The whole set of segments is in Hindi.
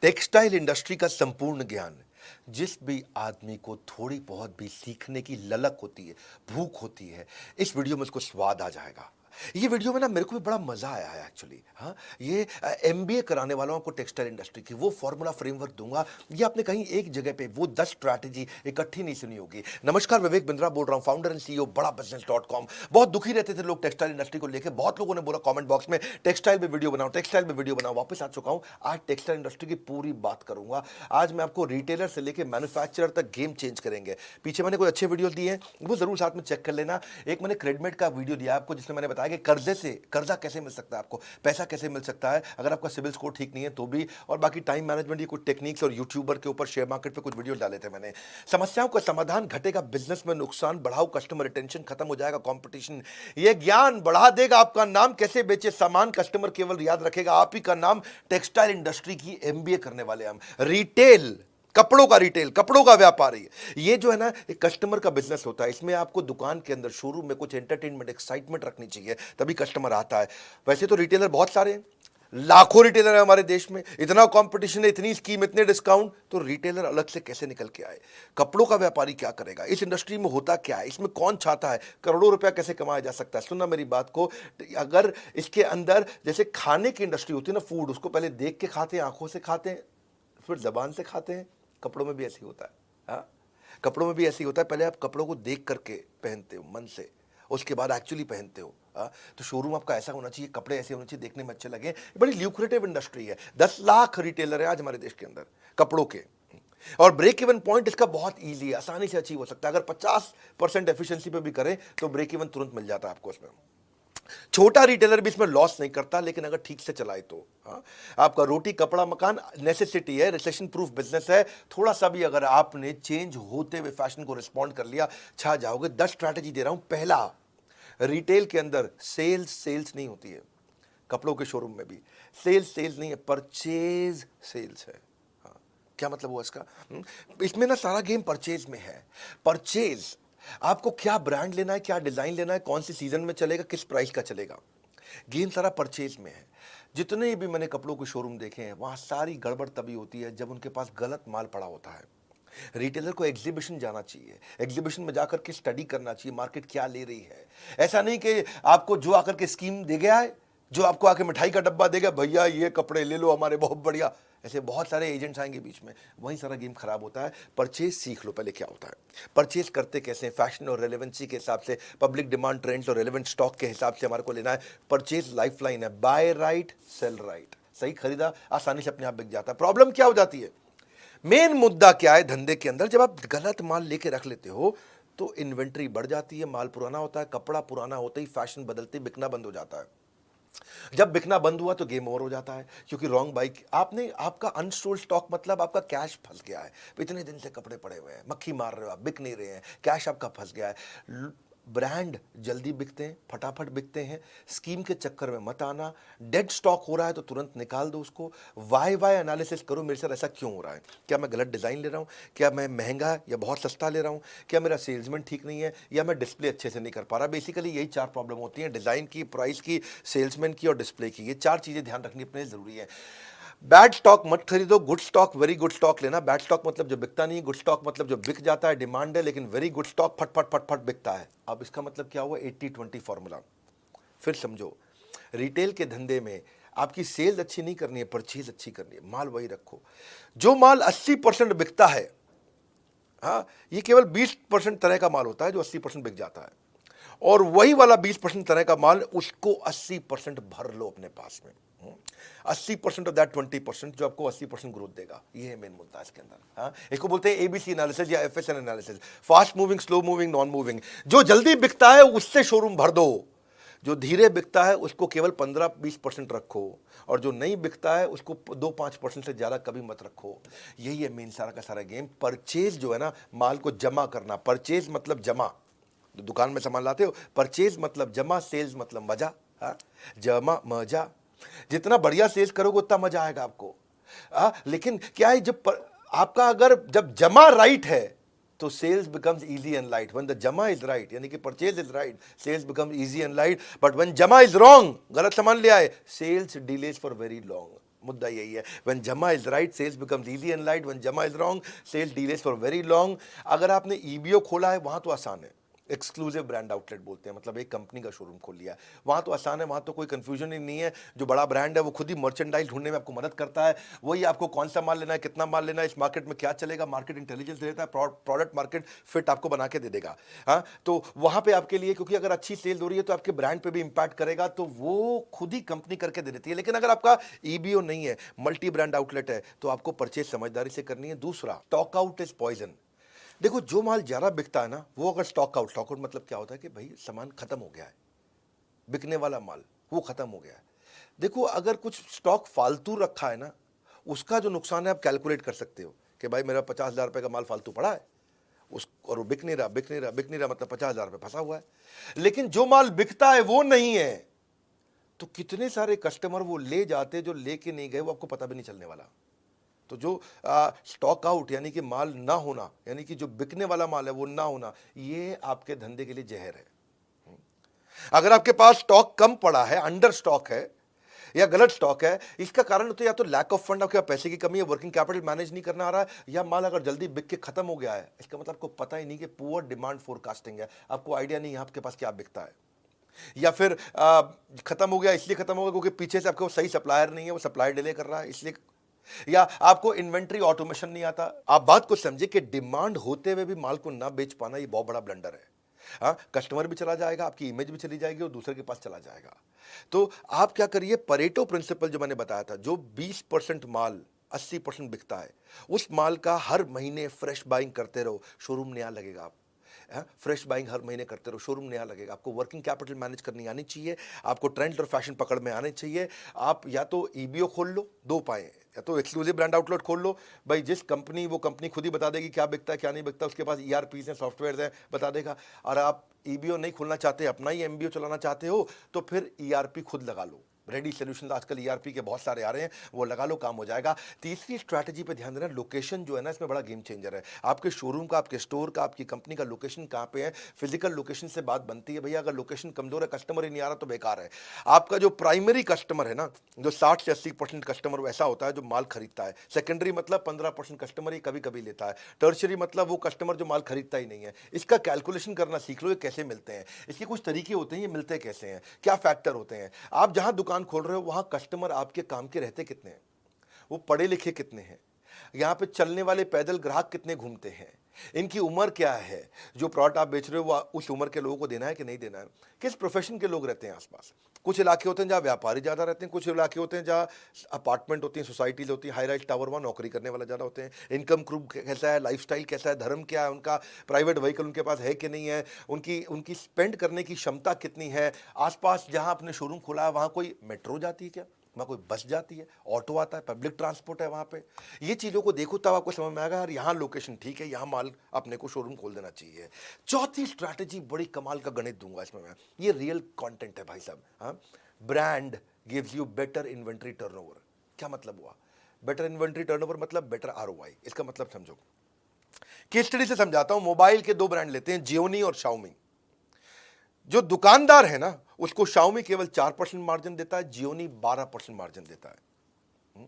टेक्सटाइल इंडस्ट्री का संपूर्ण ज्ञान जिस भी आदमी को थोड़ी बहुत भी सीखने की ललक होती है, भूख होती है, इस वीडियो में उसको स्वाद आ जाएगा। ये वीडियो में ना मेरे को भी बड़ा मजा आया है एक्चुअली। हाँ, ये एमबीए कराने वालों को टेक्सटाइल इंडस्ट्री की वो फॉर्मूला फ्रेमवर्क दूंगा। ये आपने कहीं एक जगह पे वो 10 स्ट्रैटेजी इकट्ठी नहीं सुनी होगी। नमस्कार, विवेक बिंद्रा बोल रहा हूँ, फाउंडर एंड सीईओ बड़ा बिजनेस.com। बहुत दुखी रहते थे लोग टेक्सटाइल इंडस्ट्री को लेकर। बहुत लोगों ने बोला कमेंट बॉक्स में टेक्सटाइल पे वीडियो बनाओ, टेक्सटाइल पे वीडियो बनाओ। वापस आ चुका हूँ। आज टेक्सटाइल इंडस्ट्री की पूरी बात करूंगा। आज मैं आपको रिटेलर से लेकर मैन्युफैक्चरर तक गेम चेंज करेंगे। पीछे मैंने कोई अच्छे वीडियो दिए हैं, वो जरूर साथ में चेक कर लेना। एक मैंने क्रेडमेट का वीडियो दिया आपको, जिसमें मैंने बताया कि कर्जे से कर्जा कैसे मिल सकता है, आपको पैसा कैसे मिल सकता है अगर आपका सिविल स्कोर ठीक नहीं है तो भी, और बाकी टाइम मैनेजमेंट की कुछ टेक्निक्स, और यूट्यूबर के ऊपर शेयर मार्केट पे कुछ वीडियो डाले थे मैंने। समस्याओं का समाधान, घटेगा बिजनेस में नुकसान, बढ़ाओ कस्टमर रिटेंशन, खत्म हो जाएगा कंपटीशन। ये ज्ञान बढ़ा देगा आपका नाम, कैसे बेचे सामान कस्टमर केवल याद रखेगा आप ही का नाम। टेक्सटाइल इंडस्ट्री की एमबीए करने वाले हम। रिटेल, कपड़ों का रिटेल, कपड़ों का व्यापारी, ये जो है ना एक कस्टमर का बिजनेस होता है। इसमें आपको दुकान के अंदर, शोरूम में कुछ एंटरटेनमेंट, एक्साइटमेंट रखनी चाहिए, तभी कस्टमर आता है। वैसे तो रिटेलर बहुत सारे हैं, लाखों रिटेलर है हमारे देश में, इतना कंपटीशन है, इतनी स्कीम, इतने डिस्काउंट, तो रिटेलर अलग से कैसे निकल के आए? कपड़ों का व्यापारी क्या करेगा? इस इंडस्ट्री में होता क्या है? इसमें कौन चाहता है? करोड़ों रुपया कैसे कमाया जा सकता है? सुनना मेरी बात को। अगर इसके अंदर जैसे खाने की इंडस्ट्री होती है ना, फूड, उसको पहले देख के खाते हैं, आंखों से खाते हैं, फिर जबान से खाते हैं। कपड़ों में भी ऐसे ही होता है। हाँ, कपड़ों में भी ऐसे ही होता है। पहले आप कपड़ों को देख करके पहनते हो मन से, उसके बाद एक्चुअली पहनते हो। हाँ, तो शोरूम आपका ऐसा होना चाहिए, कपड़े ऐसे होने चाहिए, देखने में अच्छे लगे। ये बड़ी ल्यूक्रेटिव इंडस्ट्री है। 10 लाख रिटेलर है आज हमारे देश के अंदर कपड़ों के, और ब्रेक इवन पॉइंट इसका बहुत ईजी है, आसानी से अचीव हो सकता है। अगर 50% एफिशिएंसी पे भी करें तो ब्रेक इवन तुरंत मिल जाता है आपको इसमें। छोटा रिटेलर भी इसमें लॉस नहीं करता, लेकिन अगर ठीक से चलाए तो। हाँ, आपका रोटी कपड़ा मकान नेसेसिटी है, रिसेशन प्रूफ बिजनेस है। थोड़ा सा भी अगर आपने चेंज होते हुए फैशन को रिस्पॉन्ड कर लिया, छा जाओगे। 10 स्ट्रैटेजी दे रहा हूं। पहला, रिटेल के अंदर सेल्स नहीं होती है। कपड़ों के शोरूम में भी सेल्स नहीं है, परचेज सेल्स है। हाँ, क्या मतलब हुआ इसका? इसमें ना सारा गेम परचेज में है। परचेज, आपको क्या ब्रांड लेना है, क्या डिजाइन लेना है, कौन सी सीजन में चलेगा, किस प्राइस का चलेगा, गेम सारा परचेज में है। जितने भी मैंने कपड़ों के शोरूम देखे हैं, वहां सारी गड़बड़ तभी होती है जब उनके पास गलत माल पड़ा होता है। रिटेलर को एग्जीबिशन जाना चाहिए, एग्जीबिशन में जाकर के स्टडी करना चाहिए मार्केट क्या ले रही है। ऐसा नहीं कि आपको जो आकर के स्कीम दे गया है, जो आपको आके मिठाई का डब्बा देगा, भैया ये कपड़े ले लो हमारे बहुत बढ़िया, ऐसे बहुत सारे एजेंट्स आएंगे बीच में, वहीं सारा गेम खराब होता है। परचेज सीख लो पहले क्या होता है, परचेज करते कैसे, फैशन और रेलेवेंसी के हिसाब से, पब्लिक डिमांड, ट्रेंड्स और रेलेवेंट स्टॉक के हिसाब से हमारे को लेना है। परचेज लाइफलाइन है, बाय राइट सेल राइट। सही खरीदा आसानी से अपने आप बिक जाता है। प्रॉब्लम क्या हो जाती है, मेन मुद्दा क्या है धंधे के अंदर, जब आप गलत माल लेके रख लेते हो तो इन्वेंट्री बढ़ जाती है, माल पुराना होता है, कपड़ा पुराना होते ही, फैशन बदलते ही बिकना बंद हो जाता है। जब बिकना बंद हुआ तो गेम ओवर हो जाता है, क्योंकि रॉन्ग बाइक आपने, आपका अनस्टोल्ड स्टॉक मतलब आपका कैश फंस गया है। इतने दिन से कपड़े पड़े हुए हैं, मक्खी मार रहे हो आप, बिक नहीं रहे हैं, कैश आपका फंस गया है। ब्रांड जल्दी बिकते हैं, फटाफट बिकते हैं, स्कीम के चक्कर में मत आना। डेड स्टॉक हो रहा है तो तुरंत निकाल दो उसको। वाई एनालिसिस करो, मेरे साथ ऐसा क्यों हो रहा है, क्या मैं गलत डिज़ाइन ले रहा हूँ, क्या मैं महंगा या बहुत सस्ता ले रहा हूँ, क्या मेरा सेल्समैन ठीक नहीं है, या मैं डिस्प्ले अच्छे से नहीं कर पा रहा। बेसिकली यही 4 प्रॉब्लम होती हैं, डिज़ाइन की, प्राइस की, सेल्समैन की और डिस्प्ले की। ये 4 चीज़ें ध्यान रखनी अपने ज़रूरी है। बैड स्टॉक मत खरीदो, good stock, very good stock लेना। बैड स्टॉक मतलब जो बिकता नहीं, गुड स्टॉक मतलब जो बिक जाता है, डिमांड है, लेकिन वेरी गुड स्टॉक फट फट फट फट बिकता है। अब इसका मतलब क्या हुआ, 80-20 फॉर्मूला। फिर समझो, रिटेल के धंधे में आपकी सेल्स अच्छी नहीं करनी है, परचेज अच्छी करनी है। माल वही रखो। जो माल 80% बिकता है, हाँ, ये केवल 20% तरह का माल होता है जो 80% बिक जाता है, और वही वाला 20% तरह का माल, उसको 80% भर लो अपने पास में। 80% ऑफ दैट 20% जो आपको 80% ग्रोथ देगा। ये है मेन मुद्दा इसके अंदर। हाँ, इसको बोलते हैं एबीसी एनालिसिस या एफएसएन analysis, fast moving, slow moving, non moving. जो जल्दी बिकता है उससे शोरूम भर दो, जो धीरे बिकता है उसको केवल 15-20% रखो, और जो नहीं बिकता है उसको 2-5% से ज़्यादा कभी मत रखो। यही है मेन सारा का सारा गेम। परचेज जो है ना, माल को जमा करना। परचेज मतलब जमा, दुकान में सामान लाते हो, परचेज मतलब जमा, सेल्स मतलब मजा। हाँ, जमा मजा, जितना बढ़िया सेल्स करोगे उतना मजा आएगा आपको। लेकिन क्या है, आपका अगर जब जमा राइट है तो sales becomes easy and light. When the जमा इज राइट, यानी कि purchase is right, sales becomes easy and light. But when जमा इज रॉन्ग, गलत सामान ले आए, sales delays for very long. मुद्दा यही है। व्हेन जमा is right sales becomes easy and light, when जमा is wrong sales delays for very long. अगर आपने ईबीओ खोला है वहां तो आसान है, एक्सक्लूसिव ब्रांड आउटलेट बोलते हैं, मतलब एक कंपनी का शोरूम खोल लिया, वहां तो आसान है, वहां तो कोई कंफ्यूजन ही नहीं है। जो बड़ा ब्रांड है वो खुद ही मर्चेंडाइज ढूंढने में आपको मदद करता है, वही आपको कौन सा माल लेना है, कितना माल लेना है, इस मार्केट में क्या चलेगा, मार्केट इंटेलिजेंस देता है, प्रोडक्ट मार्केट फिट आपको बना के दे देगा। हाँ, तो वहां पे आपके लिए, क्योंकि अगर अच्छी सेल हो रही है तो आपके ब्रांड पे भी इंपैक्ट करेगा, तो वो खुद ही कंपनी करके दे देती है। लेकिन अगर आपका ईबीओ नहीं है, मल्टी ब्रांड आउटलेट है, तो आपको परचेज समझदारी से करनी है। दूसरा, स्टॉक आउट इज पॉइजन। देखो, जो माल ज्यादा बिकता है ना, वो अगर स्टॉक आउट मतलब क्या होता है कि भाई सामान खत्म हो गया है, बिकने वाला माल वो खत्म हो गया है। देखो, अगर कुछ स्टॉक फालतू रखा है ना, उसका जो नुकसान है आप कैलकुलेट कर सकते हो कि भाई मेरा 50,000 रुपए का माल फालतू पड़ा है, उस और वो बिक नहीं रहा, मतलब 50,000 रुपए फंसा हुआ है। लेकिन जो माल बिकता है वो नहीं है, तो कितने सारे कस्टमर वो ले जाते जो लेके नहीं गए, वो आपको पता भी नहीं चलने वाला। तो जो स्टॉक आउट यानी कि माल ना होना, यानी कि जो बिकने वाला माल है वो ना होना, ये आपके धंधे के लिए जहर है। अगर आपके पास स्टॉक कम पड़ा है, अंडर स्टॉक है या गलत स्टॉक है, इसका कारण तो या तो लैक ऑफ फंड, आपके पास पैसे की कमी है, वर्किंग कैपिटल मैनेज नहीं करना आ रहा है, या माल अगर जल्दी बिक के खत्म हो गया है, इसका मतलब आपको पता ही नहीं कि पुअर डिमांड फोरकास्टिंग है, आपको आइडिया नहीं है आपके पास क्या बिकता है। या फिर खत्म हो गया, इसलिए खत्म हो गया क्योंकि पीछे से आपको सही सप्लायर नहीं है, वो सप्लायर डिले कर रहा है इसलिए, या आपको इन्वेंट्री ऑटोमेशन नहीं आता। आप बात को समझे कि डिमांड होते हुए भी माल को ना बेच पाना, ये बहुत बड़ा ब्लंडर है। हाँ, कस्टमर भी चला जाएगा, आपकी इमेज भी चली जाएगी और दूसरे के पास चला जाएगा। तो आप क्या करिए, परेटो प्रिंसिपल जो मैंने बताया था, जो 20% माल 80% बिकता है, उस माल का हर महीने फ्रेश बाइंग करते रहो, शोरूम नया लगेगा। आप फ्रेश बाइंग हर महीने करते रहो, शोरूम नया लगेगा। आपको वर्किंग कैपिटल मैनेज करनी आनी चाहिए, आपको ट्रेंड और फैशन पकड़ में आने चाहिए। आप या तो ईबीओ खोल लो, दो पाए, या तो एक्सक्लूसिव ब्रांड आउटलेट खोल लो, भाई जिस कंपनी, वो कंपनी खुद ही बता देगी क्या बिकता है क्या नहीं बिकता, उसके पास ईआरपीज हैं, सॉफ्टवेयर हैं, बता देगा। और आप ईबीओ नहीं खोलना चाहते, अपना ही एमबीओ चलाना चाहते हो, तो फिर ईआरपी खुद लगा लो। रेडी सोल्यूशन आजकल ईआरपी के बहुत सारे आ रहे हैं, वो लगा लो, काम हो जाएगा। तीसरी स्ट्रैटेजी पे ध्यान देना, लोकेशन जो है ना, इसमें बड़ा गेम चेंजर है। आपके शोरूम का, आपके स्टोर का, आपकी कंपनी का लोकेशन कहाँ पे है, फिजिकल लोकेशन से बात बनती है। भैया अगर लोकेशन कमजोर है, कस्टमर ही नहीं आ रहा, तो बेकार है। आपका जो प्राइमरी कस्टमर है ना, जो 60 से 80% कस्टमर वैसा होता है जो माल खरीदता है। सेकेंडरी मतलब 15% कस्टमर ही कभी कभी लेता है। टर्शरी मतलब वो कस्टमर जो माल खरीदता ही नहीं है। इसका कैलकुलेशन करना सीख लो, ये कैसे मिलते हैं, इसके कुछ तरीके होते हैं, ये मिलते कैसे हैं, क्या फैक्टर होते हैं। आप जहां दुकान खोल रहे हो वहां कस्टमर आपके काम के रहते कितने हैं, वो पढ़े लिखे कितने हैं, यहां पे चलने वाले पैदल ग्राहक कितने घूमते हैं, इनकी उम्र क्या है, जो प्रोडक्ट आप बेच रहे हो वो उस उम्र के लोगों को देना है कि नहीं देना है, किस प्रोफेशन के लोग रहते हैं आसपास। कुछ इलाके होते हैं जहां व्यापारी ज्यादा रहते हैं, कुछ इलाके होते हैं जहां अपार्टमेंट होती हैं, सोसाइटीज होती हैं, हाई राइज टावर, वहां नौकरी करने वाला ज्यादा होते हैं। इनकम ग्रुप कैसा है, लाइफस्टाइल कैसा है, धर्म क्या है उनका, प्राइवेट व्हीकल उनके पास है कि नहीं है, उनकी उनकी स्पेंड करने की क्षमता कितनी है। आसपास जहां आपने शोरूम खोला है वहां कोई मेट्रो जाती है क्या, वहाँ कोई बस जाती है, ऑटो आता है, पब्लिक ट्रांसपोर्ट है वहाँ पे। ये चीज़ों को देखो तब आपको समझ में आएगा यार, यहाँ लोकेशन ठीक है, यहाँ माल अपने को शोरूम खोल देना चाहिए। चौथी स्ट्रैटेजी बड़ी कमाल का गणित दूंगा इसमें मैं, ये रियल कंटेंट है भाई साहब। हाँ, brand gives you better inventory turnover. क्या मतलब हुआ बेटर इन्वेंट्री टर्नओवर? मतलब बेटर आरओआई। इसका मतलब समझो, केस स्टडी से समझाता हूं। मोबाइल के दो ब्रांड लेते हैं, जियोनी और शाओमी। जो दुकानदार है ना, उसको शाओमी केवल 4% मार्जिन देता है, जियोनी 12% मार्जिन देता है।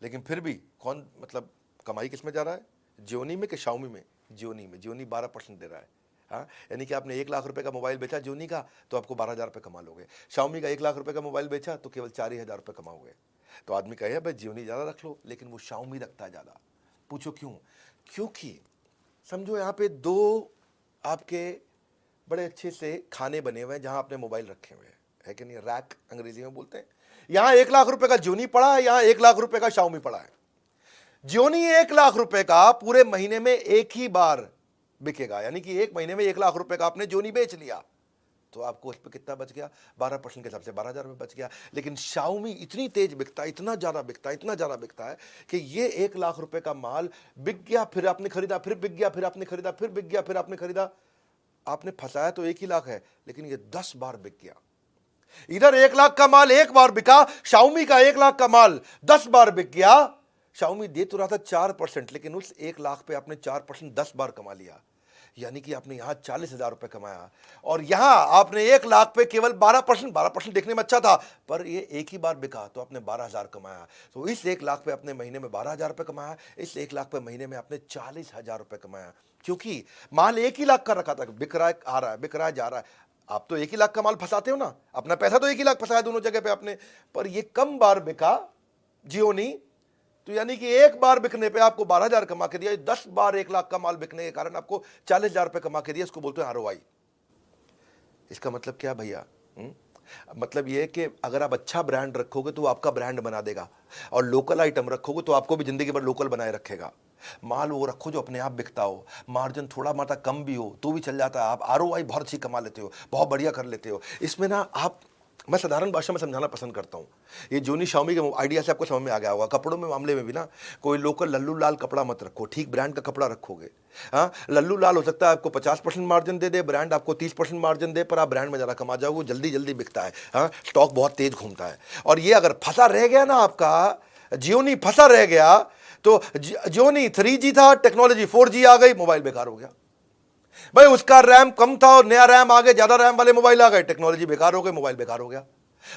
लेकिन फिर भी कौन, मतलब कमाई किस में जा रहा है, जियोनी में कि शाओमी में? जियोनी में। जियोनी 12% दे रहा है। हाँ, यानी कि आपने 1 लाख रुपए का मोबाइल बेचा जियोनी का, तो आपको 12,000 रुपये कमा लोगे। शाओमी का 1 लाख रुपए का मोबाइल बेचा तो केवल 4,000 रुपये कमाओगे। तो आदमी कहे भाई जियोनी ज़्यादा रख लो, लेकिन वो शाओमी रखता है ज़्यादा। पूछो क्यों? क्योंकि समझो यहाँ पे दो आपके बड़े अच्छे से खाने बने हुए हैं जहां आपने मोबाइल रखे हुए हैं, है कि नहीं, रैक अंग्रेजी में बोलते हैं। यहां 1 लाख रुपए का जियोनी पड़ा है, यहां 1 लाख रुपए का शाओमी पड़ा है। जियोनी 1 लाख रुपए का पूरे महीने में एक ही बार बिकेगा, यानी कि एक महीने में 1 लाख रुपए का आपने जियोनी बेच लिया, तो आपको उस पर कितना बच गया? 12% के हिसाब से 12,000 रुपये बच गया। लेकिन शाओमी इतनी तेज बिकता है, इतना ज्यादा बिकता है, इतना ज्यादा बिकता है कि ये 1 लाख रुपए का माल बिक गया, फिर आपने खरीदा, फिर बिक गया, फिर आपने खरीदा, फिर बिक गया, फिर आपने खरीदा। आपने फंसाया तो 1 ही लाख है, लेकिन ये 10 बार बिक गया। इधर 1 लाख का माल 1 बार बिका, शाओमी का 1 लाख का माल 10 बार बिक गया। शाओमी दे तो रहा था 4%, लेकिन उस 1 लाख पे आपने 4% 10 बार कमा लिया। यानी कि आपने यहाँ 40,000 रुपये कमाया और यहाँ आपने 1 लाख पे केवल 12% देखने में अच्छा था, पर ये एक ही बार बिका तो आपने 12,000 कमाया। तो इस 1 लाख पे अपने महीने में 12,000 रुपये कमाया, इस 1 लाख पे महीने में आपने 40,000 रुपये कमाया, क्योंकि माल 1 ही लाख का रखा था, बिक रहा है, आ रहा है, बिक रहा है, जा रहा है। आप तो 1 ही लाख का माल फंसाते हो ना, अपना पैसा तो 1 ही लाख फंसाया दोनों जगह पे आपने, पर ये कम बार बिका जियोनी, तो यानी कि एक बार बिकने पे आपको 12,000 कमा के दिया, 10 बार 1 लाख का माल बिकने के कारण आपको 40,000 रुपये कमा के दिया। इसको बोलते हैं आरओआई। इसका मतलब क्या भैया? मतलब ये है कि अगर आप अच्छा ब्रांड रखोगे तो वो आपका ब्रांड बना देगा, और लोकल आइटम रखोगे तो आपको भी जिंदगी भर लोकल बनाए रखेगा। माल वो रखो जो अपने आप बिकता हो, मार्जिन थोड़ा मात्रा कम भी हो तो भी चल जाता है, आप आरओआई बहुत अच्छी कमा लेते हो, बहुत बढ़िया कर लेते हो। इसमें ना आप, मैं साधारण भाषा में समझाना पसंद करता हूँ। ये जोनी शाओमी के आइडिया से आपको समझ में आ गया होगा। कपड़ों में मामले में भी ना, कोई लोकल लल्लू लाल कपड़ा मत रखो, ठीक ब्रांड का कपड़ा रखोगे। हाँ, लल्लू लाल हो सकता है आपको 50% मार्जिन दे दे, ब्रांड आपको 30% मार्जिन दे, पर आप ब्रांड में ज़्यादा कमा जाओगे, जल्दी जल्दी बिकता है। हाँ, स्टॉक बहुत तेज घूमता है। और ये अगर फंसा रह गया ना आपका, जियोनी फंसा रह गया, तो जियोनी 3G था, टेक्नोलॉजी 4G आ गई, मोबाइल बेकार हो गया भाई। उसका रैम कम था और नया रैम आ गया, ज्यादा रैम वाले मोबाइल आ गए, टेक्नोलॉजी बेकार हो गई, मोबाइल बेकार हो गया।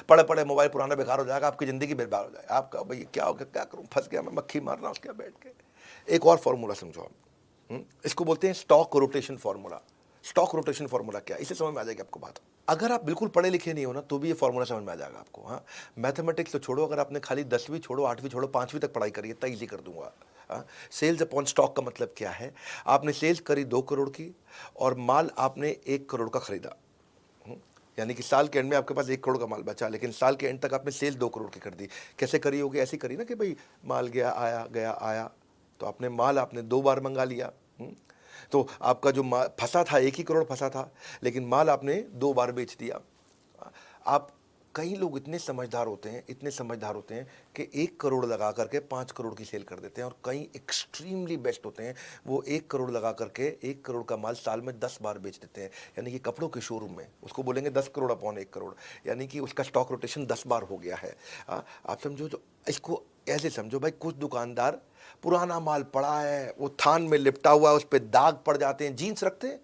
पड़े पड़े मोबाइल पुराना बेकार हो जाएगा, आपकी जिंदगी बेकार हो जाएगा। आपका भाई क्या हो गया, क्या करूं, फंस गया मैं, मक्खी मार रहा हूं उसके बैठ के। एक और फॉर्मूला समझो आप, इसको बोलते हैं stock rotation formula. Stock rotation formula क्या है, इसे समझ में आ जाएगी आपको बात। अगर आप बिल्कुल पढ़े लिखे नहीं हो ना, तो भी ये फॉर्मूला समझ में आ जाएगा आपको। हाँ, मैथमेटिक्स तो छोड़ो, अगर आपने खाली 10वीं छोड़ो, 8वीं छोड़ो, 5वीं तक पढ़ाई करिए, इतना ईजी कर दूंगा। सेल्स अपॉन स्टॉक का मतलब क्या है? आपने सेल्स करी 2 करोड़ की और माल आपने 1 करोड़ का खरीदा, यानी कि साल के एंड में आपके पास 1 करोड़ का माल बचा, लेकिन साल के एंड तक आपने सेल 2 करोड़ की कर दी। कैसे करी होगी? ऐसी करी ना कि भाई माल गया आया, गया आया, तो आपने माल आपने 2 बार मंगा लिया। तो आपका जो फंसा था 1 ही करोड़ फंसा था, लेकिन माल आपने 2 बार बेच दिया। आप, कई लोग इतने समझदार होते हैं, इतने समझदार होते हैं कि 1 करोड़ लगा करके 5 करोड़ की सेल कर देते हैं, और कई एक्सट्रीमली बेस्ट होते हैं, वो 1 करोड़ लगा करके 1 करोड़ का माल साल में 10 बार बेच देते हैं। यानी कि कपड़ों के शोरूम में उसको बोलेंगे 10 करोड़ अपॉन 1 करोड़, यानी कि उसका स्टॉक रोटेशन 10 बार हो गया है। आप समझो, जो इसको ऐसे समझो भाई, कुछ दुकानदार पुराना माल पड़ा है, वो थान में लिपटा हुआ है, उस पर दाग पड़ जाते हैं, जीन्स रखते हैं,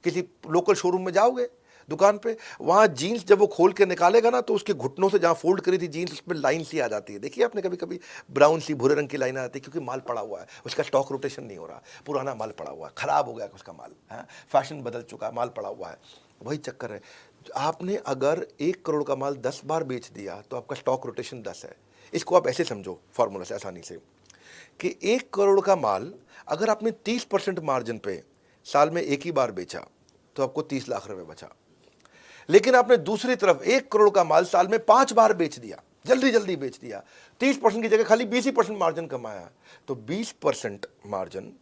किसी लोकल शोरूम में जाओगे दुकान पे, वहाँ जीन्स जब वो खोल के निकालेगा ना, तो उसके घुटनों से जहाँ फोल्ड करी थी जीन्स, उस पर लाइन सी आ जाती है। देखिए आपने कभी कभी ब्राउन सी भूरे रंग की लाइन आ जाती है, क्योंकि माल पड़ा हुआ है, उसका स्टॉक रोटेशन नहीं हो रहा, पुराना माल पड़ा हुआ है, खराब हो गया उसका माल, है, फैशन बदल चुका है, माल पड़ा हुआ है। वही चक्कर है। आपने अगर 1 करोड़ का माल 10 बार बेच दिया तो आपका स्टॉक रोटेशन 10 है। इसको आप ऐसे समझो फॉर्मूला से आसानी से, कि 1 करोड़ का माल अगर आपने 30% मार्जिन पे साल में 1 ही बार बेचा तो आपको 30 लाख रुपए बचा। लेकिन आपने दूसरी तरफ 1 करोड़ का माल साल में 5 बार बेच दिया, जल्दी जल्दी बेच दिया, 30% की जगह खाली 20% मार्जिन कमाया, तो 20% मार्जिन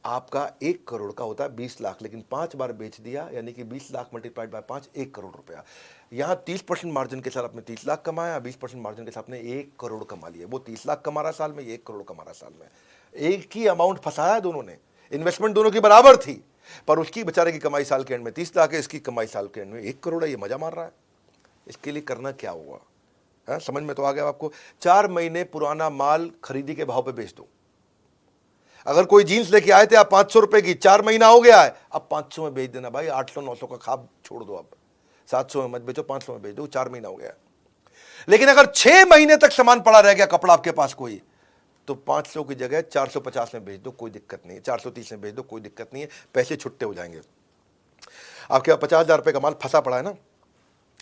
आपका 1 करोड़ का होता है 20 लाख, लेकिन 5 बार बेच दिया, यानी कि 20 लाख मल्टीप्लाइड बाय 5, 1 करोड़ रुपया। यहाँ 30% मार्जिन के साथ आपने 30 लाख कमाया, 20% मार्जिन के साथ आपने 1 करोड़ कमा लिया। वो 30 लाख कमा रहा साल में, ये 1 करोड़ कमा रहा साल में। एक ही अमाउंट फंसाया दोनों ने, इन्वेस्टमेंट दोनों की बराबर थी, पर उसकी बेचारे की कमाई साल के एंड में 30 लाख है, इसकी कमाई साल के एंड में 1 करोड़ है। ये मजा मार रहा है। इसके लिए करना क्या हुआ? है, समझ में तो आ गया आपको? 4 महीने पुराना माल खरीदी के भाव पे बेच दो। अगर कोई जीन्स लेके आए थे आप 500 रुपए की, 4 महीना हो गया है, अब 500 में बेच देना भाई। 800-900 का खाब छोड़ दो, अब 700 में मत बेचो, 500 में बेच दो, 4 महीना हो गया। लेकिन अगर 6 महीने तक सामान पड़ा रह गया कपड़ा आपके पास कोई, तो 500 की जगह 450 में बेच दो, कोई दिक्कत नहीं है। 430 में बेच दो, कोई दिक्कत नहीं है, पैसे छुट्टे हो जाएंगे। आपके पास 50,000 रुपए का माल फंसा पड़ा है ना,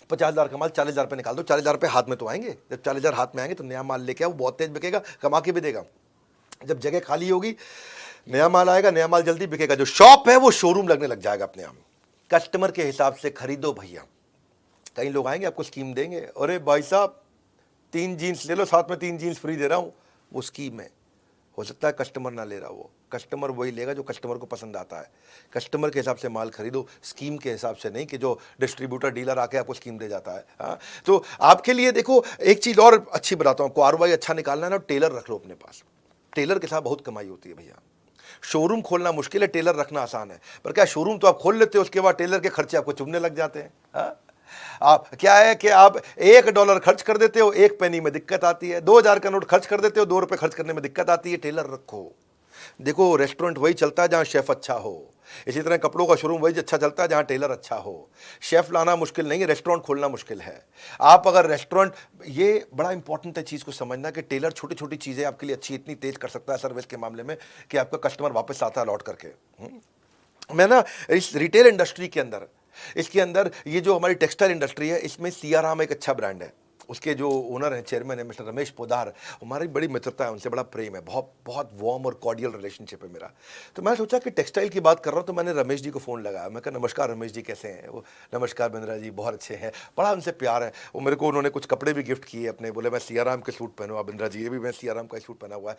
50,000 का माल 40,000 रुपए निकाल दो, 40,000 रुपए हाथ में तो आएंगे। जब 40,000 हाथ में आएंगे तो नया माल लेके आओ, बहुत तेज बिकेगा, कमा के भी देगा। जब जगह खाली होगी, नया माल आएगा, नया माल जल्दी बिकेगा, जो शॉप है वो शोरूम लगने लग जाएगा अपने आप। कस्टमर के हिसाब से खरीदो भैया। कई लोग आएंगे आपको स्कीम देंगे, अरे भाई साहब 3 जीन्स ले लो, साथ में 3 जीन्स फ्री दे रहा हूं, वो स्कीम है। हो सकता है कस्टमर ना ले रहा, वो कस्टमर वही लेगा जो कस्टमर को पसंद आता है। कस्टमर के हिसाब से माल खरीदो, स्कीम के हिसाब से नहीं कि जो डिस्ट्रीब्यूटर डीलर आके आपको स्कीम दे जाता है। हाँ, तो आपके लिए देखो एक चीज़ और अच्छी बताता हूँ, आपको आरओआई अच्छा निकालना है ना, टेलर रख लो अपने पास। टेलर के साथ बहुत कमाई होती है भैया। शोरूम खोलना मुश्किल है, टेलर रखना आसान है। पर क्या, शोरूम तो आप खोल लेते हो, उसके बाद टेलर के खर्चे आपको चुभने लग जाते हैं। हाँ? आप क्या है कि आप $1 खर्च कर देते हो, 1 पेनी में दिक्कत आती है। 2,000 का नोट खर्च कर देते हो, 2 रुपए खर्च करने में दिक्कत आती है। टेलर रखो। देखो रेस्टोरेंट वही चलता है जहां शेफ अच्छा हो, इसी तरह कपड़ों का शोरूम वही अच्छा चलता है जहां टेलर अच्छा हो। शेफ लाना मुश्किल नहीं है, रेस्टोरेंट खोलना मुश्किल है। आप अगर रेस्टोरेंट, ये बड़ा इंपॉर्टेंट है चीज़ को समझना कि टेलर छोटी छोटी चीज़ें आपके लिए अच्छी इतनी तेज कर सकता है सर्विस के मामले में कि आपका कस्टमर वापस आता है लौट करके। मैं ना इस रिटेल इंडस्ट्री के अंदर, इसके अंदर ये जो हमारी टेक्सटाइल इंडस्ट्री है, इसमें सियाराम एक अच्छा ब्रांड है। उसके जो ओनर हैं, चेयरमैन है मिस्टर रमेश पोदार, हमारी बड़ी मित्रता है उनसे, बड़ा प्रेम है, बहुत बहुत वार्म और कॉर्डियल रिलेशनशिप है मेरा। तो मैं सोचा कि टेक्सटाइल की बात कर रहा हूँ, तो मैंने रमेश जी को फ़ोन लगाया। मैं कहा नमस्कार रमेश जी, कैसे हैं? वो नमस्कार बिंद्रा जी, बहुत अच्छे हैं, बड़ा उनसे प्यार है। वो मेरे को उन्होंने कुछ कपड़े भी गिफ्ट किए अपने, बोले मैं सियाराम के सूट पहनूँ बिंद्रा जी, ये भी मैं सियाराम का सूट पहना हुआ है।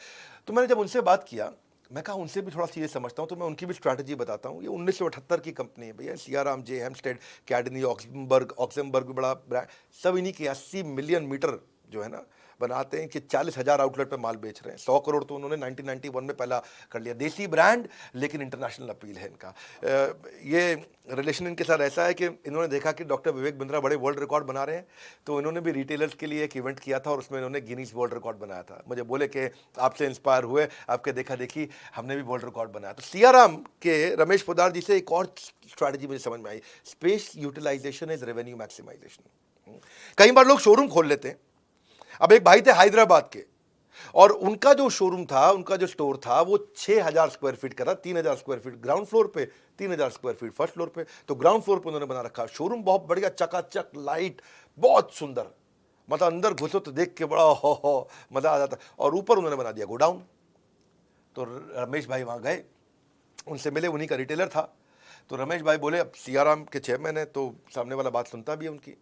तो मैंने जब उनसे बात किया, मैं कहा उनसे भी थोड़ा चीज़ें समझता हूँ, तो मैं उनकी भी स्ट्रैटेजी बताता हूँ। ये 1978 की कंपनी है भैया, सियाराम, जे हेम्स्टेड, कैडनी, ऑक्समबर्ग भी बड़ा ब्रांड, सब इन्हीं की 80 मिलियन मीटर जो है ना बनाते हैं, कि 40,000 आउटलेट पे माल बेच रहे हैं। 100 करोड़ तो उन्होंने 1991 में पहला कर लिया। देसी ब्रांड लेकिन इंटरनेशनल अपील है इनका। ये रिलेशन इनके साथ ऐसा है कि इन्होंने देखा कि डॉक्टर विवेक बिंद्रा बड़े वर्ल्ड रिकॉर्ड बना रहे हैं, तो इन्होंने भी रिटेलर्स के लिए एक इवेंट किया था और उसमें इन्होंने गिनीज वर्ल्ड रिकॉर्ड बनाया था। मुझे बोले कि आपसे इंस्पायर हुए, आपके देखा देखी हमने भी वर्ल्ड रिकॉर्ड बनाया। तो सियाराम के रमेश पोदार जी से एक और स्ट्रैटेजी मुझे समझ में आई, space utilization is revenue maximization. कई बार लोग शोरूम खोल लेते हैं। अब एक भाई थे हैदराबाद के, और उनका जो शोरूम था, उनका जो स्टोर था, वो 6,000 स्क्वायर फीट का था। 3,000 स्क्वायर फीट ग्राउंड फ्लोर पे, 3,000 स्क्वायर फीट फर्स्ट फ्लोर पे। तो ग्राउंड फ्लोर पे उन्होंने बना रखा शोरूम, बहुत बढ़िया, चकाचक, लाइट, बहुत सुंदर, मतलब अंदर घुसो तो देख के बड़ा हो मजा आ जाता। और ऊपर उन्होंने बना दिया गोडाउन। तो रमेश भाई वहां गए, उनसे मिले, उन्हीं का रिटेलर था। तो रमेश भाई बोले, अब सियाराम के चेयरमैन है तो सामने वाला बात सुनता भी है उनकी।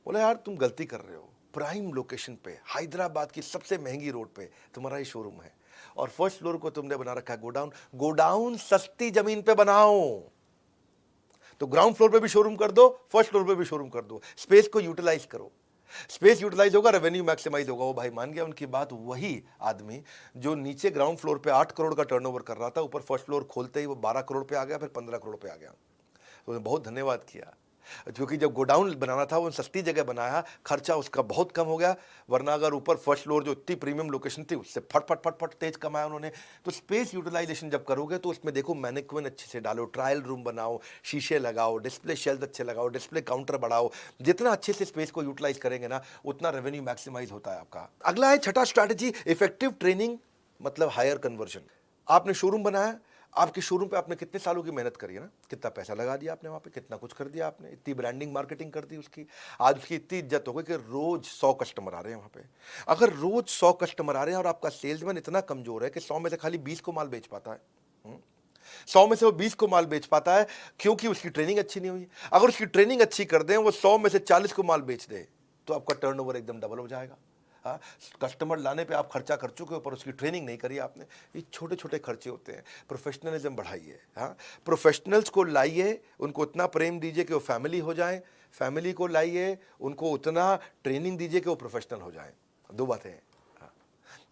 बोले यार तुम गलती कर रहे हो, प्राइम लोकेशन पे, हैदराबाद की सबसे महंगी रोड पे तुम्हारा ही शोरूम है, और फर्स्ट फ्लोर को तुमने बना रखा है गोडाउन। गोडाउन सस्ती जमीन पे बनाओ, तो ग्राउंड फ्लोर पे भी शोरूम कर दो, फर्स्ट फ्लोर पे भी शोरूम कर दो, स्पेस को यूटिलाइज करो। स्पेस यूटिलाइज होगा, रेवेन्यू मैक्सिमाइज होगा। वो भाई मान गया उनकी बात। वही आदमी जो नीचे ग्राउंड फ्लोर पे 8 करोड़ का टर्नओवर कर रहा था, ऊपर फर्स्ट फ्लोर खोलते ही वो 12 करोड़ पे आ गया, फिर 15 करोड़ पे आ गया। तो उन्हें बहुत धन्यवाद किया, क्योंकि जब गोडाउन बनाना था वो सस्ती जगह बनाया, खर्चा उसका बहुत कम हो गया। वरना अगर ऊपर फर्स्ट फ्लोर जो इतनी प्रीमियम लोकेशन थी, उससे फट फट फट फट तेज कमाया उन्होंने। तो स्पेस यूटिलाइजेशन जब करोगे तो उसमें देखो मैनेक्विन अच्छे से डालो, ट्रायल रूम बनाओ, शीशे लगाओ, डिस्प्ले शेल्फ अच्छे लगाओ, डिस्प्ले काउंटर बढ़ाओ। जितना अच्छे से स्पेस को यूटिलाइज करेंगे ना, उतना रेवेन्यू मैक्सिमाइज होता है आपका। अगला है छठा स्ट्रैटेजी, इफेक्टिव ट्रेनिंग, मतलब हायर कन्वर्जन। आपने शोरूम बनाया, आपके शोरूम पे आपने कितने सालों की मेहनत करी है ना, कितना पैसा लगा दिया आपने वहाँ पे, कितना कुछ कर दिया आपने, इतनी ब्रांडिंग मार्केटिंग कर दी उसकी। आज उसकी इतनी इज्जत हो गई कि रोज 100 कस्टमर आ रहे हैं वहाँ पे। अगर रोज 100 कस्टमर आ रहे हैं और आपका सेल्समैन इतना कमजोर है कि 100 में से खाली 20 को माल बेच पाता है, 100 में से वो 20 को माल बेच पाता है, क्योंकि उसकी ट्रेनिंग अच्छी नहीं हुई। अगर उसकी ट्रेनिंग अच्छी कर दें, वो 100 में से 40 को माल बेच दे, तो आपका टर्नओवर एकदम डबल हो जाएगा। हाँ, कस्टमर लाने पे आप खर्चा कर चुके हो, पर उसकी ट्रेनिंग नहीं करी आपने। ये छोटे छोटे खर्चे होते हैं। प्रोफेशनलिज्म बढ़ाइए। हाँ, प्रोफेशनल्स को लाइए, उनको उतना प्रेम दीजिए कि वो फैमिली हो जाएं। फैमिली को लाइए, उनको उतना ट्रेनिंग दीजिए कि वो प्रोफेशनल हो जाएं। दो बातें हैं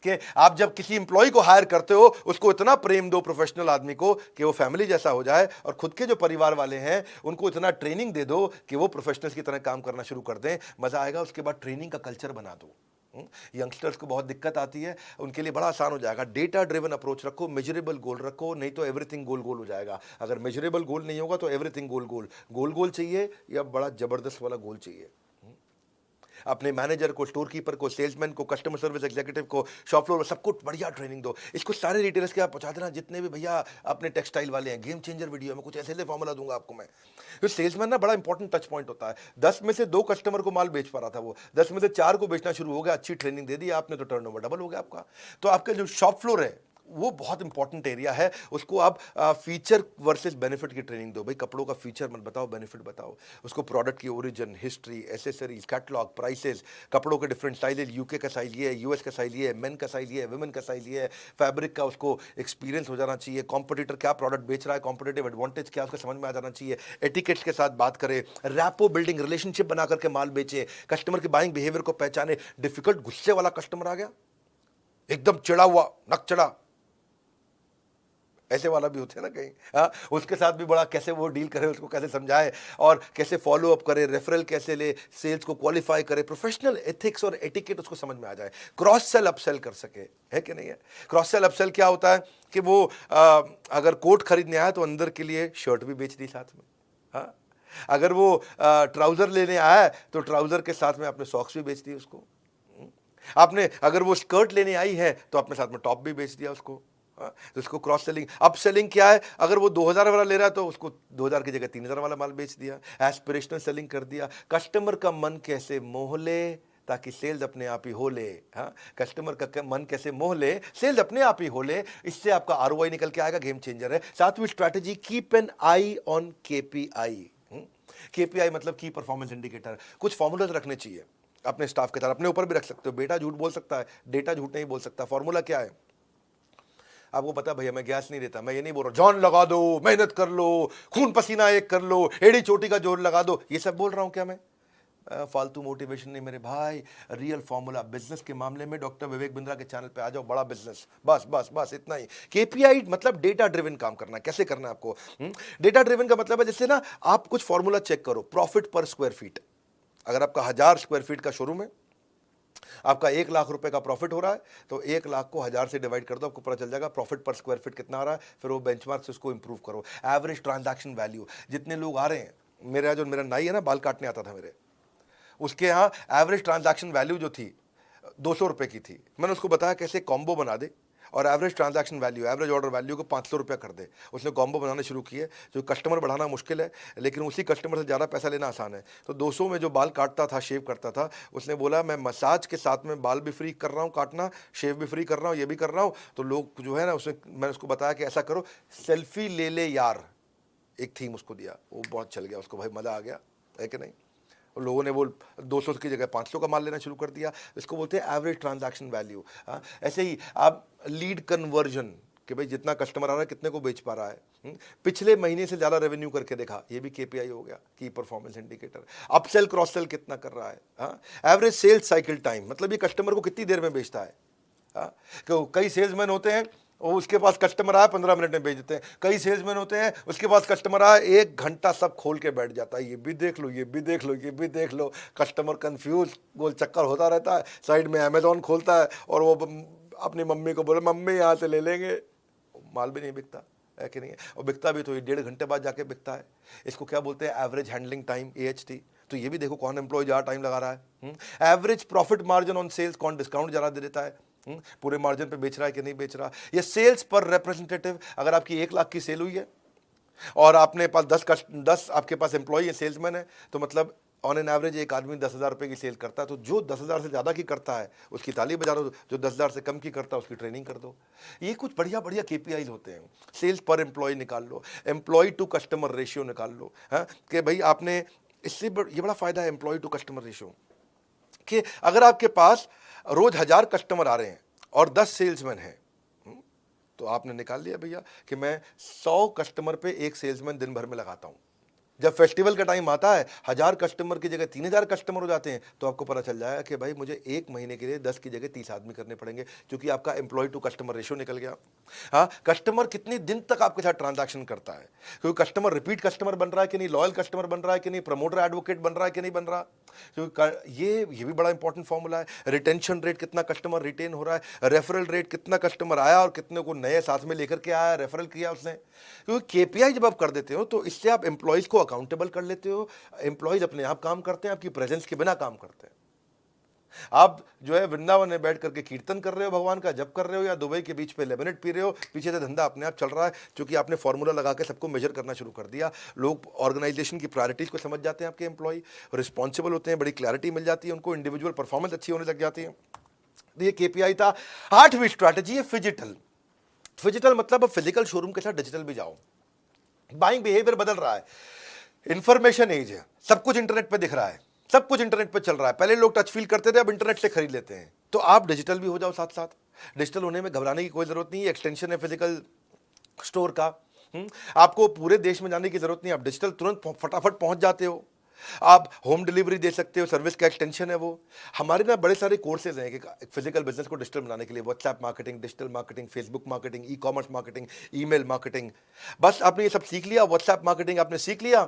कि आप जब किसी एम्प्लॉय को हायर करते हो, उसको इतना प्रेम दो प्रोफेशनल आदमी को कि वो फैमिली जैसा हो जाए, और खुद के जो परिवार वाले हैं उनको इतना ट्रेनिंग दे दो कि वो प्रोफेशनल्स की तरह काम करना शुरू कर दें। मजा आएगा। उसके बाद ट्रेनिंग का कल्चर बना दो। यंगस्टर्स को बहुत दिक्कत आती है, उनके लिए बड़ा आसान हो जाएगा। डेटा ड्रिवन अप्रोच रखो, मेजरेबल गोल रखो, नहीं तो एवरीथिंग गोल गोल हो जाएगा। अगर मेजरेबल गोल नहीं होगा तो एवरीथिंग गोल गोल। गोल गोल चाहिए या बड़ा जबरदस्त वाला गोल चाहिए। अपने मैनेजर को, स्टोर कीपर को, सेल्समैन को, कस्टमर सर्विस एग्जीक्यूटिव को, शॉप फ्लोर, सबको बढ़िया ट्रेनिंग दो। इसको सारे रिटेलर्स के आप पहुंचा देना, जितने भी भैया अपने टेक्सटाइल वाले हैं। गेम चेंजर वीडियो में कुछ ऐसे फॉर्मूला दूंगा आपको मैं। तो सेल्समैन ना बड़ा इंपॉर्टेंट टच पॉइंट होता है। 10 में से 2 कस्टमर को माल बेच पा रहा था, वो 10 में से 4 को बेचना शुरू हो गया। अच्छी ट्रेनिंग दे दी आपने तो टर्नओवर डबल हो गया आपका। तो आपका जो शॉप फ्लोर है वो बहुत इंपॉर्टेंट एरिया है। उसको आप फीचर वर्सेस बेनिफिट की ट्रेनिंग दो। भाई कपड़ों का फीचर मत बताओ, बेनिफिट बताओ उसको। प्रोडक्ट की origin, history, accessories, catalogue, prices, कपड़ों के डिफरेंट साइजेज, यूके का साइज ये है, यूएस का साइज ये है, मेन का साइज ये है, वुमेन का साइज ये है, फैब्रिक का उसको एक्सपीरियंस हो जाना चाहिए। कॉम्पिटिटर क्या प्रोडक्ट बेच रहा है, कॉम्पिटिटिव एडवांटेज क्या, उसको समझ में आ जाना चाहिए। एटिकेट्स के साथ बात करें, रैपो बिल्डिंग, रिलेशनशिप बना करके माल बेचे, कस्टमर के बाइंग बिहेवियर को पहचाने। डिफिकल्ट गुस्से वाला कस्टमर आ गया, एकदम चिड़ा हुआ, नक चढ़ा, ऐसे वाला भी होते हैं ना कहीं, हाँ, उसके साथ भी बड़ा कैसे वो डील करे, उसको कैसे समझाए और कैसे फॉलो अप करे, रेफरल कैसे ले, सेल्स को क्वालिफाई करे, प्रोफेशनल एथिक्स और एटिकेट उसको समझ में आ जाए, क्रॉस सेल अपसेल कर सके, है कि नहीं है। क्रॉस सेल अपसेल क्या होता है कि वो अगर कोट खरीदने आया तो अंदर के लिए शर्ट भी बेच दी साथ में, हाँ, अगर वो ट्राउजर लेने आया है तो ट्राउजर के साथ में आपने सॉक्स भी बेच दिए उसको, आपने अगर वो स्कर्ट लेने आई है तो आपने साथ में टॉप भी बेच दिया उसको, हाँ, तो इसको क्रॉस सेलिंग। अप सेलिंग क्या है, अगर वो 2000 वाला ले रहा है तो उसको 2000 की जगह 3000 वाला माल बेच दिया, एस्पिरेशनल सेलिंग कर दिया। कस्टमर का मन कैसे मोह ले ताकि सेल्स अपने आप ही हो ले, हाँ, कस्टमर का मन कैसे मोह ले, सेल्स अपने आप ही हो ले, इससे आपका आरओआई निकल के आएगा, गेम चेंजर है। सातवीं strategy, keep an I on KPI. KPI मतलब की परफॉर्मेंस इंडिकेटर। कुछ फॉर्मूलाज रखने चाहिए अपने स्टाफ के साथ, अपने ऊपर भी रख सकते हो। बेटा झूठ बोल सकता है, डेटा झूठ नहीं बोल सकता। फॉर्मूला क्या है आपको पता है, भैया मैं गैस नहीं देता, मैं ये नहीं बोल रहा जान लगा दो, मेहनत कर लो, खून पसीना एक कर लो, एड़ी चोटी का जोर लगा दो, ये सब बोल रहा हूं क्या मैं? फालतू मोटिवेशन नहीं मेरे भाई, रियल फॉर्मूला। बिजनेस के मामले में डॉक्टर विवेक बिंद्रा के चैनल पे आ जाओ, बड़ा बिजनेस, बस बस बस इतना ही। केपीआई मतलब डेटा ड्रिवन काम करना है। कैसे करना है आपको? डेटा ड्रिवन का मतलब है जैसे ना आप कुछ फॉर्मूला चेक करो, प्रॉफिट पर स्क्वायर फीट। अगर आपका 1000 स्क्वायर फीट का शोरूम है, आपका 1 लाख रुपए का प्रॉफिट हो रहा है, तो 1 लाख को 1000 से डिवाइड कर दो, आपको पता चल जाएगा प्रॉफिट पर स्क्वायर फीट कितना आ रहा है। फिर वो बेंचमार्क से उसको इंप्रूव करो। एवरेज ट्रांजैक्शन वैल्यू, जितने लोग आ रहे हैं, मेरा नाई है ना, बाल काटने आता था मेरे, उसके यहाँ एवरेज ट्रांजैक्शन वैल्यू जो थी 200 रुपए की थी। मैंने उसको बताया कैसे कॉम्बो बना दे और average transaction value, average order value को 500 रुपया कर दे। उसने कॉम्बो बनाने शुरू किए। जो कस्टमर बढ़ाना मुश्किल है, लेकिन उसी कस्टमर से ज़्यादा पैसा लेना आसान है। तो 200 में जो बाल काटता था, शेव करता था, उसने बोला मैं मसाज के साथ में बाल भी फ्री कर रहा हूँ काटना, शेव भी फ्री कर रहा हूँ, ये भी कर रहा हूँ। तो लोग जो है ना, मैंने उसको बताया कि ऐसा करो, सेल्फी ले ले यार, एक थीम उसको दिया, वो बहुत चल गया उसको, भाई मज़ा आ गया, है कि नहीं। और लोगों ने वो 200 की जगह 500 का माल लेना शुरू कर दिया। इसको बोलते हैं एवरेज ट्रांजैक्शन वैल्यू। हाँ, ऐसे ही आप लीड कन्वर्जन, कि भाई जितना कस्टमर आ रहा है कितने को बेच पा रहा है, पिछले महीने से ज़्यादा रेवेन्यू करके देखा, ये भी केपीआई हो गया, की performance indicator. Upsell cross sell कितना कर रहा है, हाँ, एवरेज सेल्स साइकिल टाइम, मतलब ये कस्टमर को कितनी देर में बेचता है। हाँ, कई सेल्समैन होते हैं और उसके पास कस्टमर आया 15 मिनट में भेज देते हैं। कई सेल्समैन होते हैं उसके पास कस्टमर आया 1 घंटा सब खोल के बैठ जाता है, ये भी देख लो, ये भी देख लो, ये भी देख लो। कस्टमर कंफ्यूज, गोल चक्कर होता रहता है। साइड में अमेजोन खोलता है और वो अपनी मम्मी को बोले मम्मी यहाँ से ले लेंगे, माल भी नहीं बिकता, है कि नहीं है। और बिकता भी तो ये 1.5 घंटे बाद जाके बिकता है। इसको क्या बोलते हैं? Average handling time, AHT। तो ये भी देखो कौन एम्प्लॉय ज़्यादा टाइम लगा रहा है। Average profit margin on sales, कौन डिस्काउंट ज़्यादा दे देता है, पूरे मार्जिन पे बेच रहा है कि नहीं बेच रहा। ये सेल्स पर रिप्रेजेंटेटिव, अगर आपकी 1 लाख की सेल हुई है और आपने पास 10 आपके पास एम्प्लॉय है, सेल्समैन है, तो मतलब ऑन एन एवरेज एक आदमी 10,000 रुपये की सेल करता है। तो जो 10,000 से ज़्यादा की करता है उसकी ताली बजा दो, जो 10,000 से कम की करता है उसकी ट्रेनिंग कर दो। ये कुछ बढ़िया बढ़िया KPIs होते हैं। सेल्स पर एम्प्लॉय निकाल लो, एम्प्लॉय टू कस्टमर रेशियो निकाल लो, हाँ, कि भाई आपने इससे ये बड़ा फायदा है एम्प्लॉय टू कस्टमर रेशियो, कि अगर आपके पास रोज 1000 कस्टमर आ रहे हैं और 10 सेल्समैन हैं, तो आपने निकाल लिया भैया कि मैं 100 कस्टमर पे एक सेल्समैन दिन भर में लगाता हूं। जब फेस्टिवल का टाइम आता है, 1000 कस्टमर की जगह 3000 कस्टमर हो जाते हैं, तो आपको पता चल जाएगा कि भाई मुझे एक महीने के लिए 10 की जगह 30 आदमी करने पड़ेंगे, क्योंकि आपका एम्प्लॉय टू कस्टमर रेशियो निकल गया। हाँ, कस्टमर कितने दिन तक आपके साथ ट्रांजैक्शन करता है, क्योंकि कस्टमर रिपीट कस्टमर बन रहा है कि नहीं, लॉयल कस्टमर बन रहा है कि नहीं, प्रमोटर एडवोकेट बन रहा है कि नहीं बन रहा। क्योंकि ये भी बड़ा इंपॉर्टेंट फॉर्मूला है। रिटेंशन रेट, कितना कस्टमर रिटेन हो रहा है। रेफरल रेट, कितना कस्टमर आया और कितने को नए साथ में लेकर के आया, रेफरल किया उसने। क्योंकि KPI जब आप कर देते हो तो इससे आप एम्प्लॉयज को अकाउंटेबल कर लेते हो। एम्प्लॉयज अपने आप काम करते हैं, आपकी प्रेजेंस के बिना काम करते हैं। आप जो है वृंदावन में बैठ करके कीर्तन कर रहे हो, भगवान का जप कर रहे हो, या दुबई के बीच पे लेमनेट पी रहे हो, पीछे से धंधा अपने आप चल रहा है, क्योंकि आपने फॉर्मूला लगा के सबको मेजर करना शुरू कर दिया। लोग ऑर्गेनाइजेशन की प्रायोरिटीज को समझ जाते हैं, आपके एम्प्लॉय रिस्पॉन्सिबल होते हैं, बड़ी क्लैरिटी मिल जाती है उनको, इंडिविजुअल परफॉर्मेंस अच्छी होने लग जाती है। ये KPI था। 8वीं स्ट्रैटेजी है फिजिटल। फिजिटल मतलब अब फिजिकल शोरूम के साथ डिजिटल भी जाओ। बाइंग बिहेवियर बदल रहा है, इंफॉर्मेशन एज है, सब कुछ इंटरनेट पे दिख रहा है, सब कुछ इंटरनेट पे चल रहा है। पहले लोग टच फील करते थे, अब इंटरनेट से खरीद लेते हैं। तो आप डिजिटल भी हो जाओ साथ साथ। डिजिटल होने में घबराने की कोई जरूरत नहीं है, एक्सटेंशन है फिजिकल स्टोर का। आपको पूरे देश में जाने की जरूरत नहीं, आप डिजिटल तुरंत फटाफट पहुंच जाते हो। आप होम डिलीवरी दे सकते हो, सर्विस का एक्सटेंशन है वो। हमारे ना बड़े सारे कोर्सेज हैं कि फिजिकल बिजनेस को डिजिटल बनाने के लिए, WhatsApp marketing, digital marketing, Facebook marketing, e commerce marketing, email marketing. बस आपने ये सब सीख लिया, व्हाट्सएप मार्केटिंग आपने सीख लिया,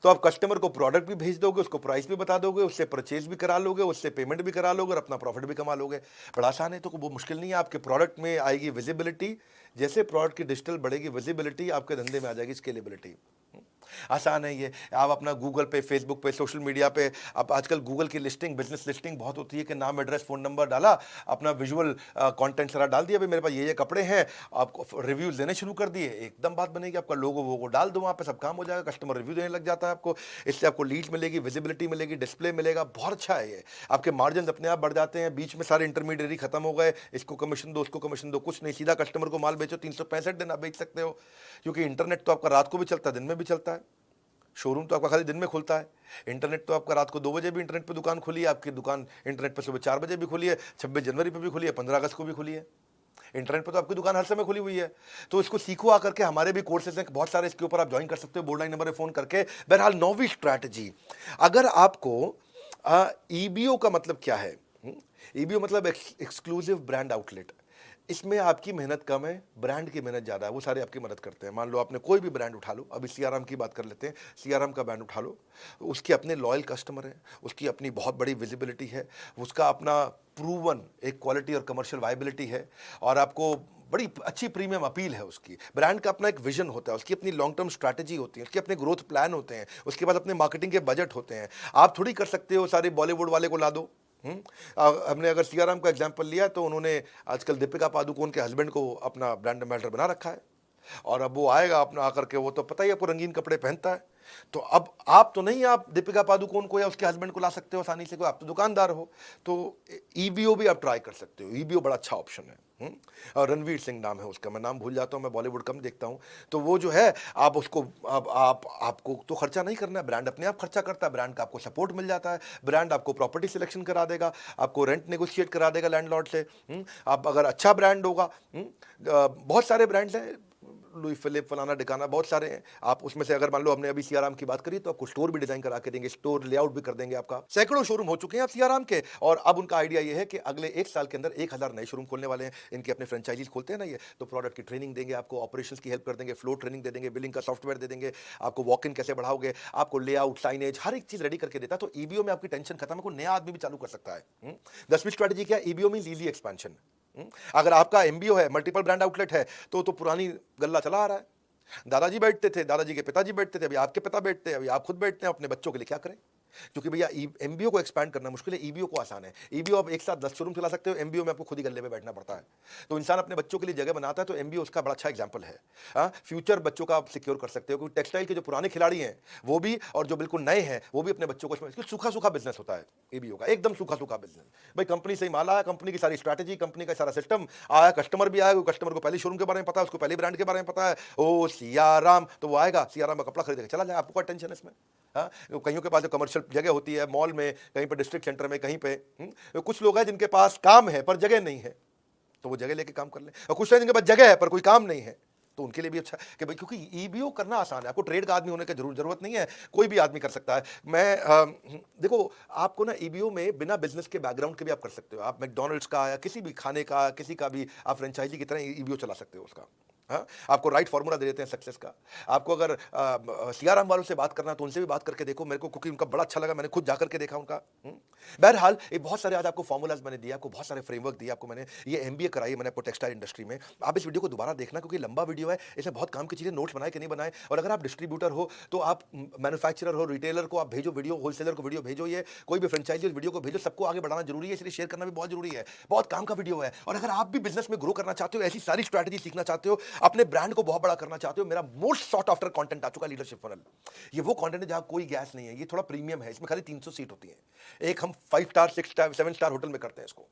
तो आप कस्टमर को प्रोडक्ट भी भेज दोगे, उसको प्राइस भी बता दोगे, उससे परचेज भी करा लोगे, उससे पेमेंट भी करा लोगे और अपना प्रॉफिट भी कमा लोगे। बड़ा आसान है, तो वो मुश्किल नहीं है। आपके प्रोडक्ट में आएगी विजिबिलिटी, जैसे प्रोडक्ट की डिजिटल बढ़ेगी विजिबिलिटी, आपके धंधे में आ जाएगी स्केलेबिलिटी। आसान है ये। आप अपना गूगल पे, फेसबुक पे, सोशल मीडिया पे, अब आजकल गूगल की लिस्टिंग, बिजनेस लिस्टिंग बहुत होती है कि नाम, एड्रेस, फ़ोन नंबर डाला, अपना विजुअल कंटेंट सारा डाल दिया, भाई मेरे पास ये कपड़े हैं, आपको रिव्यूज़ देने शुरू कर दिए, एकदम बात बनेगी। आपका लोगो वोगो डाल दो वहाँ पे, सब काम हो जाएगा, कस्टमर रिव्यू देने लग जाता है आपको। इससे आपको लीड्स मिलेगी, विजिबिलिटी मिलेगी, डिस्प्ले मिलेगा, बहुत अच्छा है ये। आपके मार्जिन अपने आप बढ़ जाते हैं, बीच में सारे इंटरमीडिएरी खत्म हो गए, इसको कमीशन दो, उसको कमीशन दो, कुछ नहीं, सीधा कस्टमर को माल बेचो, 365 दिन आप बेच सकते हो, क्योंकि इंटरनेट तो आपका रात को भी चलता है, दिन में भी चलता है। शोरूम तो आपका खाली दिन में खुलता है, इंटरनेट तो आपका रात को 2 बजे भी इंटरनेट पे दुकान खुली है, आपकी दुकान इंटरनेट पे सुबह 4 बजे भी खुली है, 26 जनवरी पे भी खुली है, 15 अगस्त को भी खुली है। इंटरनेट पे तो आपकी दुकान हर समय खुली हुई है। तो इसको सीखो आकर के, हमारे भी कोर्सेज हैं बहुत सारे, इसके ऊपर आप ज्वाइन कर सकते हो, बोर्ड लाइन नंबर पे फ़ोन करके। बहरहाल 9वीं स्ट्रैटेजी, अगर आपको ईबीओ का मतलब क्या है? ईबीओ मतलब एक्सक्लूसिव ब्रांड आउटलेट। इसमें आपकी मेहनत कम है, ब्रांड की मेहनत ज़्यादा है, वो सारे आपकी मदद करते हैं। मान लो आपने कोई भी ब्रांड उठा लो, अभी सीआरएम की बात कर लेते हैं, सीआरएम का ब्रांड उठा लो, उसके अपने लॉयल कस्टमर हैं, उसकी अपनी बहुत बड़ी विजिबिलिटी है, उसका अपना प्रूवन एक क्वालिटी और कमर्शियल वायबिलिटी है, और आपको बड़ी अच्छी प्रीमियम अपील है उसकी। ब्रांड का अपना एक विजन होता है, उसकी अपनी लॉन्ग टर्म स्ट्रैटेजी होती है, उसके अपने ग्रोथ प्लान होते हैं, उसके बाद अपने मार्केटिंग के बजट होते हैं। आप थोड़ी कर सकते हो सारे बॉलीवुड वाले को ला दो। हमने अगर सीआरएम का एग्जांपल लिया तो उन्होंने आजकल दीपिका पादुकोण के हस्बैंड को अपना ब्रांड एम्बेसडर बना रखा है, और अब वो आएगा अपना आकर के, वो तो पता ही आपको रंगीन कपड़े पहनता है। तो अब आप तो नहीं, आप दीपिका पादुकोण को या उसके हस्बैंड को ला सकते हो आसानी से, कोई आप तो दुकानदार हो। तो ईबीओ भी आप ट्राई कर सकते हो, ईबीओ बड़ा अच्छा ऑप्शन है। और रणवीर सिंह नाम है उसका, मैं नाम भूल जाता हूँ, मैं बॉलीवुड कम देखता हूँ। तो वो जो है, आप उसको, आप आपको तो खर्चा नहीं करना है, ब्रांड अपने आप खर्चा करता है, ब्रांड का आपको सपोर्ट मिल जाता है, ब्रांड आपको प्रॉपर्टी सिलेक्शन करा देगा, आपको रेंट नेगोशिएट करा देगा लैंडलॉर्ड से। आप अगर अच्छा ब्रांड होगा, बहुत सारे ब्रांड्स हैं, लुई फिलिप, फलाना डिकाना, बहुत सारे हैं। आप उसमें से अगर मान लो हमने अभी सीआराम की बात करी, तो आपको स्टोर भी डिजाइन करा के देंगे, स्टोर लेआउट भी कर देंगे आपका। सैकड़ों शोरूम हो चुके हैं अब सीआराम के, और अब उनका आइडिया ये है कि अगले 1 साल के अंदर 1000 नए शोरूम खोलने वाले हैं। इनके अपने फ्रेंचाइजीज खोलते हैं ना ये, तो प्रोडक्ट की ट्रेनिंग देंगे आपको, ऑपरेशंस की हेल्प कर देंगे, फ्लो ट्रेनिंग दे देंगे, बिलिंग का सॉफ्टवेयर दे देंगे, आपको वॉक इन कैसे बढ़ाओगे, आपको लेआउट, साइनेज, हर एक चीज रेडी करके देता है। तो ईबीओ में आपकी टेंशन खत्म है, कोई नया आदमी भी चालू कर सकता है। 10वीं स्ट्रेटजी क्या है? EBO means easy expansion. अगर आपका एमबीओ है, मल्टीपल ब्रांड आउटलेट है, तो पुरानी गल्ला चला आ रहा है। दादाजी बैठते थे, दादाजी के पिताजी बैठते थे, अभी आपके पिता बैठते हैं, अभी आप खुद बैठते हैं, अपने बच्चों के लिए क्या करें? क्योंकि भैया एमबीओ को एक्सपैंड करना मुश्किल है, ईबीओ को आसान है। ईबीओ आप एक साथ 10 शोरूम चला सकते हो, एमबीओ में आपको खुद ही गल्ले में बैठना पड़ता है। तो इंसान अपने बच्चों के लिए जगह बनाता है, तो एमबीओ उसका बड़ा अच्छा एग्जांपल है। फ्यूचर बच्चों का आप सिक्योर कर सकते हो, क्योंकि टेक्सटाइल के जो पुराने खिलाड़ी हैं वो भी, और जो बिल्कुल नए हैं वो भी अपने बच्चों को, सूखा सूखा बिजनेस होता है ईबीओ का, एकदम सूखा सूखा बिजनेस। भाई कंपनी से ही माल आया, कंपनी की सारी स्ट्रैटेजी, कंपनी का सारा सिस्टम आया, कस्टमर भी आया, कस्टमर को पहले शोरूम के बारे में पता है, उसको पहले ब्रांड के बारे में पता है, ओ सियाराम, तो वो आएगा सियाराम का कपड़ा खरीदेगा, चला जाए, आपको क्या टेंशन है इसमें? कईयों के पास जो कमर्शियल जगह होती है, मॉल में, कहीं पर डिस्ट्रिक्ट सेंटर में, कहीं पे कुछ लोग हैं जिनके पास काम है पर जगह नहीं है, तो वो जगह लेके काम कर ले। और कुछ लोग जिनके पास जगह है पर कोई काम नहीं है, तो उनके लिए भी अच्छा कि भाई, क्योंकि ईबीओ करना आसान है, आपको ट्रेड का आदमी होने की जरूरत नहीं है, कोई भी आदमी कर सकता है। देखो, आपको ना ईबीओ में बिना बिजनेस के बैकग्राउंड के भी आप कर सकते हो। आप मैकडॉनल्ड्स का या किसी भी खाने का, किसी का भी आप फ्रेंचाइजी की तरह ईबीओ चला सकते हो उसका। आपको राइट फार्मूला दे देते हैं सक्सेस का। आपको अगर सियाराम वालों से बात करना तो उनसे भी बात करके देखो, मेरे को क्योंकि उनका बड़ा अच्छा लगा, मैंने खुद जाकर के देखा उनका। बहरहाल ये बहुत सारे आज आपको फॉर्मूलाज मैंने दिया, आपको बहुत सारे फ्रेमवर्क दिया, आपको मैंने ये एमबीए कराई है मैंने आपको टेक्सटाइल इंडस्ट्री में। आप इस वीडियो को दोबारा देखना, क्योंकि लंबा वीडियो है, इसमें बहुत काम की चीजें, नोट्स बनाए कि नहीं बनाए। और अगर आप डिस्ट्रीब्यूटर हो, तो आप मैन्युफैक्चरर हो, रिटेलर को आप भेजो वीडियो, होलसेलर को वीडियो भेजो, ये कोई भी फ्रेंचाइजी वीडियो को भेजो, सबको आगे बढ़ाना जरूरी है, इसलिए शेयर करना भी बहुत जरूरी है। बहुत काम का वीडियो है। और अगर आप भी बिजनेस में ग्रो करना चाहते हो, ऐसी सारी स्ट्रैटेजी सीखना चाहते हो, अपने ब्रांड को बहुत बड़ा करना चाहते हो, मेरा मोस्ट सॉट आफ्टर कंटेंट आ चुका लीडरशिप फनल। ये वो कंटेंट है जहां कोई गैस नहीं है, ये थोड़ा प्रीमियम है, इसमें खाली 300 सीट होती है। एक हम 5 स्टार, 6 स्टार, 7 स्टार होटल में करते हैं इसको,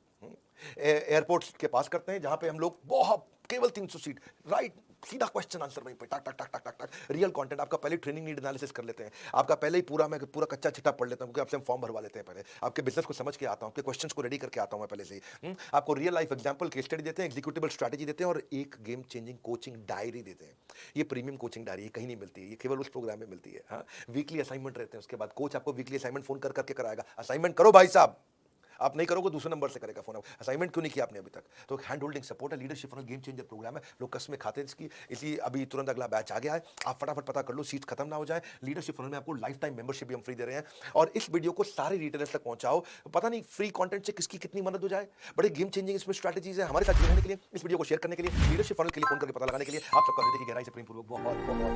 एयरपोर्ट के पास करते हैं, जहां पे हम लोग बहुत केवल 300 सीट, राइट सीधा क्वेश्चन आंसर वहीं पे टक टक टक टक टक टक रियल कंटेंट। आपका पहले ट्रेनिंग नीड एनालिसिस कर लेते हैं, आपका पहले ही पूरा मैं पूरा कच्चा चिट्ठा पढ़ लेता हूँ, क्योंकि आपसे हम फॉर्म भरवा लेते हैं पहले, आपके बिजनेस को समझ के आता हूँ, आपके क्वेश्चंस को रेडी करके आता हूँ मैं पहले से ही। आपको real life example case study देते हैं, एग्जीक्यूटिबल स्ट्रैटेजी देते हैं और एक गेम चेंजिंग कोचिंग डायरी देते हैं। ये प्रीमियम कोचिंग डायरी कहीं नहीं मिलती है, ये केवल उस प्रोग्राम में मिलती है। हाँ, वीकली असाइनमेंट रहते हैं, उसके बाद कोच आपको वीकली असाइनमेंट फोन कर करके कराएगा, असाइनमेंट करो भाई साहब, आप नहीं करोगे दूसरे नंबर से करेगा फोन। असाइनमेंट क्यों नहीं किया आपने अभी तक? तो हैंड होल्डिंग सपोर्ट है, leadership funnel game changer programme है, लोग कसमें खाते हैं इसकी, इसलिए अभी तुरंत अगला बैच आ गया है, आप फटाफट पता कर लो, सीट खत्म ना हो जाए। लीडरशिप फनल में आपको लाइफ टाइम मेंबरशिप भी हम फ्री दे रहे हैं, और इस वीडियो को सारे रिटेलर्स तक पहुंचाओ। पता नहीं फ्री कंटेंट से किसकी कितनी मदद हो जाए, बड़े गेम चेंजिंग इसमें स्ट्रैटेजीज है। हमारे साथ जुड़ने के लिए, इस वीडियो को शेयर करने के लिए, लीडरशिप फनल के लिए फोन करके पता लगाने के लिए आप सबका हृदय की गहराई से प्रेम पूर्वक बहुत बहुत